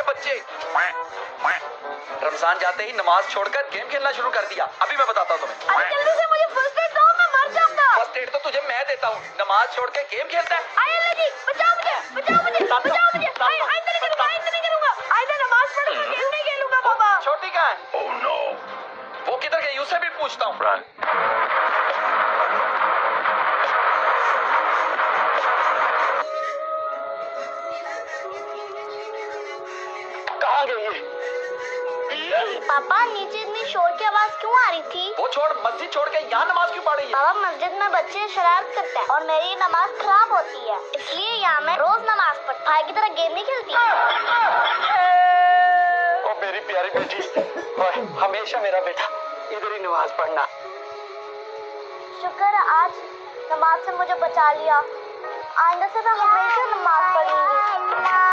ये बच्चे। रमजान जाते ही नमाज छोड़कर गेम खेलना शुरू कर दिया। अभी मैं बताता हूँ तुम्हें। अरे जल्दी से मुझे फर्स्ट एड दो, मैं मर जाऊंगा। फर्स्ट एड तो तुझे मैं देता हूँ। नमाज छोड़ के गेम खेलता है। आए अल्लाह जी, बचाओ मुझे, बचाओ मुझे, बचाओ मुझे। आइंदा नहीं करूंगा, आइंदा नहीं करूंगा। आइंदा नमाज पढ़ूंगा, गेम नहीं खेलूंगा बाबा। छोटी कहाँ है? ओह नो, वो किधर गई उससे भी पूछता हूँ। कहाँ गई ये? पापा नीचे इतनी शोर की आवाज क्यों आ रही थी? वो छोड़, मस्जिद छोड़ के यहाँ नमाज क्यों पढ़ रही है? पापा मस्जिद में बच्चे शरारत करते हैं और मेरी नमाज खराब होती है, इसलिए यहाँ मैं रोज नमाज पढ़ती। भाई की तरह गेम नहीं खेलती। ओ मेरी प्यारी बेटी, ओए हमेशा मेरा बेटा इधर ही नमाज पढ़ना। शुक्र है आज नमाज से मुझे बचा लिया। आइंदा से मैं हमेशा